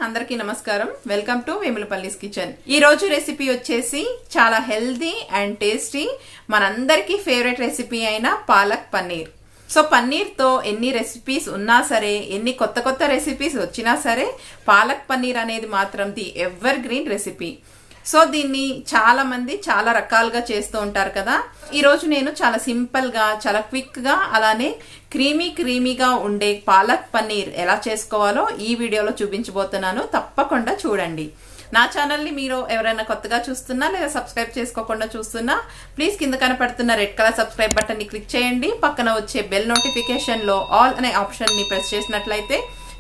అందరికీ నమస్కారం. Welcome to vemulapalliskitchen. ఈ రోజు రెసిపీ వచ్చేసి చాలా హెల్దీ అండ్ టేస్టీ మనందరికీ ఫేవరెట్ రెసిపీ అయిన పాలక్ పన్నీర్. సో పన్నీర్ తో ఎన్ని రెసిపీస్ ఉన్నా సరే, ఎన్ని కొత్త రెసిపీస్ వచ్చినా సరే, పాలక్ పన్నీర్ అనేది మాత్రం the ever green recipe. So దీన్ని చాలా మంది చాలా రకాలుగా చేస్తూ ఉంటారు కదా. ఈరోజు నేను చాలా సింపుల్గా, చాలా క్విక్గా, అలానే క్రీమీగా ఉండే పాలక్ పన్నీర్ ఎలా చేసుకోవాలో ఈ వీడియోలో చూపించబోతున్నాను. తప్పకుండా చూడండి. నా ఛానల్ని మీరు ఎవరైనా కొత్తగా చూస్తున్నా లేదా సబ్స్క్రైబ్ చేసుకోకుండా చూస్తున్నా, ప్లీజ్ కింద కనపడుతున్న రెడ్ కలర్ సబ్స్క్రైబ్ బటన్ని క్లిక్ చేయండి. పక్కన వచ్చే బెల్ నోటిఫికేషన్లో ఆల్ అనే ఆప్షన్ని ప్రెస్ చేసినట్లయితే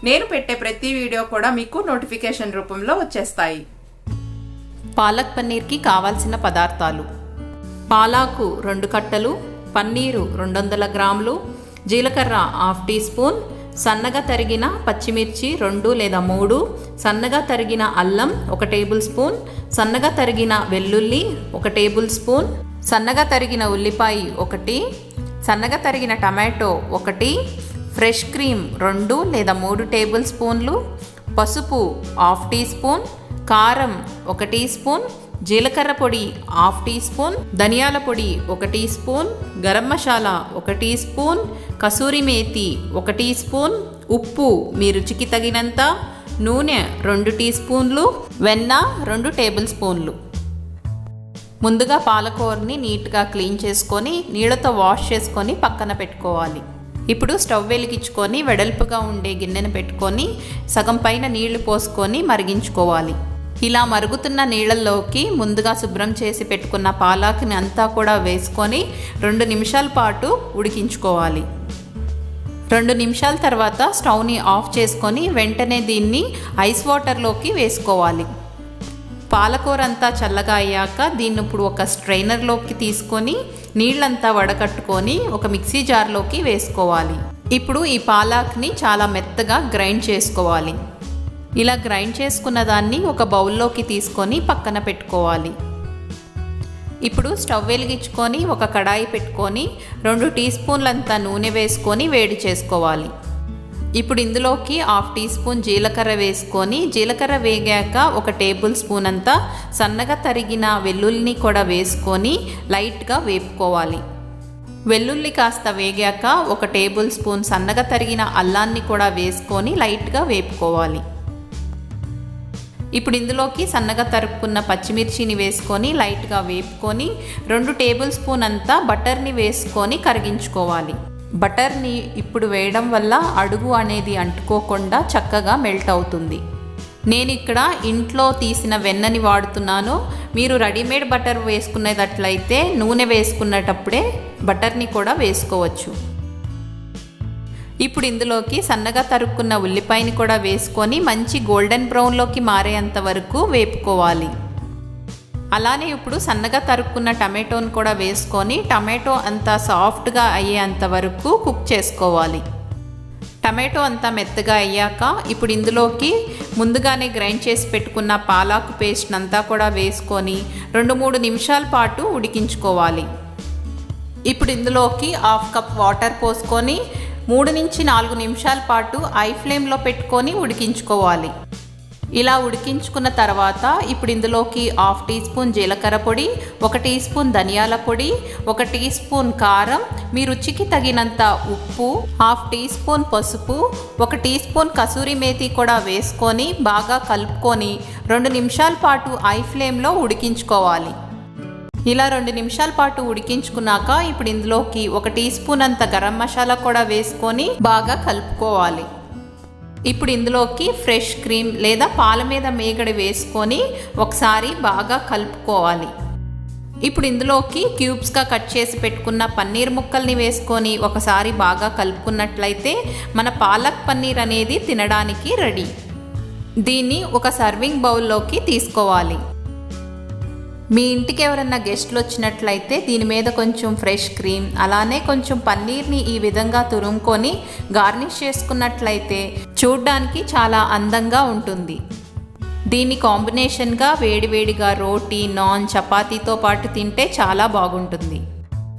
నేను పెట్టే ప్రతి వీడియో కూడా మీకు నోటిఫికేషన్ రూపంలో వచ్చేస్తాయి. పాలక్ పన్నీర్కి కావాల్సిన పదార్థాలు: పాలాకు 2 కట్టలు, పన్నీరు 200 గ్రాములు, జీలకర్ర 1/2 టీ స్పూన్, సన్నగా తరిగిన పచ్చిమిర్చి 2 లేదా 3, సన్నగా తరిగిన అల్లం 1 టేబుల్ స్పూన్, సన్నగా తరిగిన వెల్లుల్లి 1 టేబుల్ స్పూన్, సన్నగా తరిగిన ఉల్లిపాయ 1, సన్నగా తరిగిన టమాటో 1, ఫ్రెష్ క్రీమ్ 2 లేదా 3 టేబుల్ స్పూన్లు, పసుపు 1/2 టీ స్పూన్, కారం 1 టీ స్పూన్, జీలకర్ర పొడి 1/2 టీ స్పూన్, ధనియాల పొడి 1 teaspoon, garam masala 1 teaspoon, kasuri methi 1 teaspoon, ఉప్పు మీ రుచికి తగినంత, నూనె 2 టీ స్పూన్లు, వెన్న 2 టేబుల్ స్పూన్లు. ముందుగా పాలకూరని నీట్గా క్లీన్ చేసుకొని నీళ్ళతో వాష్ చేసుకొని పక్కన పెట్టుకోవాలి. ఇప్పుడు స్టవ్ వెలిగించుకొని వెడల్పుగా ఉండే గిన్నెను పెట్టుకొని సగం పైన నీళ్లు పోసుకొని మరిగించుకోవాలి. ఇలా మరుగుతున్న నీళ్ళల్లోకి ముందుగా శుభ్రం చేసి పెట్టుకున్న పాలాకుని అంతా కూడా వేసుకొని 2 నిమిషాల పాటు ఉడికించుకోవాలి. 2 నిమిషాల తర్వాత స్టవ్ని ఆఫ్ చేసుకొని వెంటనే దీన్ని ఐస్ వాటర్లోకి వేసుకోవాలి. పాలకూర అంతా చల్లగా అయ్యాక దీన్ని ఇప్పుడు ఒక స్ట్రైనర్లోకి తీసుకొని నీళ్ళంతా వడకట్టుకొని ఒక మిక్సీ జార్లోకి వేసుకోవాలి. ఇప్పుడు ఈ పాలాక్ని చాలా మెత్తగా గ్రైండ్ చేసుకోవాలి. ఇలా గ్రైండ్ చేసుకున్న దాన్ని ఒక బౌల్లోకి తీసుకొని పక్కన పెట్టుకోవాలి. ఇప్పుడు స్టవ్ వెలిగించుకొని ఒక కడాయి పెట్టుకొని 2 టీ స్పూన్లంత నూనె వేసుకొని వేడి చేసుకోవాలి. ఇప్పుడు ఇందులోకి 1/2 టీ స్పూన్ జీలకర్ర వేసుకొని జీలకర్ర వేగాక 1 టేబుల్ స్పూన్ అంతా సన్నగా తరిగిన వెల్లుల్లిని కూడా వేసుకొని లైట్గా వేపుకోవాలి. వెల్లుల్లి కాస్త వేగాక 1 టేబుల్ స్పూన్ సన్నగా తరిగిన అల్లాన్ని కూడా వేసుకొని లైట్గా వేపుకోవాలి. ఇప్పుడు ఇందులోకి సన్నగా తరుక్కున్న పచ్చిమిర్చిని వేసుకొని లైట్గా వేపుకొని 2 టేబుల్ స్పూన్ అంతా బటర్ని వేసుకొని కరిగించుకోవాలి. బటర్ని ఇప్పుడు వేయడం వల్ల అడుగు అనేది అంటుకోకుండా చక్కగా మెల్ట్ అవుతుంది. నేను ఇక్కడ ఇంట్లో తీసిన వెన్నని వాడుతున్నాను. మీరు రెడీమేడ్ బటర్ వేసుకునేటట్లయితే నూనె వేసుకునేటప్పుడే బటర్ని కూడా వేసుకోవచ్చు. ఇప్పుడు ఇందులోకి సన్నగా తరుక్కున్న ఉల్లిపాయని కూడా వేసుకొని మంచి గోల్డెన్ బ్రౌన్లోకి మారేంత వరకు వేపుకోవాలి. అలానే ఇప్పుడు సన్నగా తరుక్కున్న టమాటోని కూడా వేసుకొని టమాటో అంతా సాఫ్ట్గా అయ్యేంత వరకు కుక్ చేసుకోవాలి. టమాటో అంతా మెత్తగా అయ్యాక ఇప్పుడు ఇందులోకి ముందుగానే గ్రైండ్ చేసి పెట్టుకున్న పాలాకు పేస్ట్ అంతా కూడా వేసుకొని 2-3 నిమిషాల పాటు ఉడికించుకోవాలి. ఇప్పుడు ఇందులోకి 1/2 కప్ వాటర్ పోసుకొని 3-4 నిమిషాల పాటు ఐ ఫ్లేమ్లో పెట్టుకొని ఉడికించుకోవాలి. ఇలా ఉడికించుకున్న తర్వాత ఇప్పుడు ఇందులోకి 1/2 టీ స్పూన్ జీలకర్ర పొడి, 1 టీ స్పూన్ ధనియాల పొడి, 1 టీ స్పూన్ కారం, మీ రుచికి తగినంత ఉప్పు, 1/2 టీ స్పూన్ పసుపు, 1 టీ స్పూన్ కసూరి మేతి కూడా వేసుకొని బాగా కలుపుకొని 2 నిమిషాల పాటు ఐ ఫ్లేమ్లో ఉడికించుకోవాలి. ఇలా 2 నిమిషాల పాటు ఉడికించుకున్నాక ఇప్పుడు ఇందులోకి 1 టీ స్పూన్ అంత గరం మసాలా కూడా వేసుకొని బాగా కలుపుకోవాలి. ఇప్పుడు ఇందులోకి ఫ్రెష్ క్రీమ్ లేదా పాల మీద మేగడ వేసుకొని ఒకసారి బాగా కలుపుకోవాలి. ఇప్పుడు ఇందులోకి క్యూబ్స్గా కట్ చేసి పెట్టుకున్న పన్నీర్ ముక్కల్ని వేసుకొని ఒకసారి బాగా కలుపుకున్నట్లయితే మన పాలక్ పన్నీర్ అనేది తినడానికి రెడీ. దీన్ని ఒక సర్వింగ్ బౌల్లోకి తీసుకోవాలి. మీ ఇంటికి ఎవరైనా గెస్ట్లు వచ్చినట్లయితే దీని మీద కొంచెం ఫ్రెష్ క్రీమ్ అలానే కొంచెం పన్నీర్ని ఈ విధంగా తురుముకొని గార్నిష్ చేసుకున్నట్లయితే చూడ్డానికి చాలా అందంగా ఉంటుంది. దీని కాంబినేషన్గా వేడివేడిగా రోటీ, నాన్, చపాతీతో పాటు తింటే చాలా బాగుంటుంది.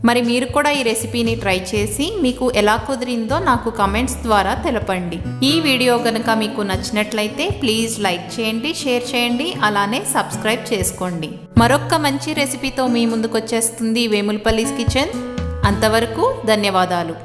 మరి మీరు కూడా ఈ రెసిపీని ట్రై చేసి మీకు ఎలా కుదిరిందో నాకు కమెంట్స్ ద్వారా తెలపండి. ఈ వీడియో గనుక మీకు నచ్చినట్లయితే ప్లీజ్ లైక్ చేయండి, షేర్ చేయండి, అలానే సబ్స్క్రైబ్ చేసుకోండి. మరొక్క మంచి రెసిపీతో మీ ముందుకు వచ్చేస్తుంది వేములపల్లిస్ కిచెన్. అంతవరకు ధన్యవాదాలు.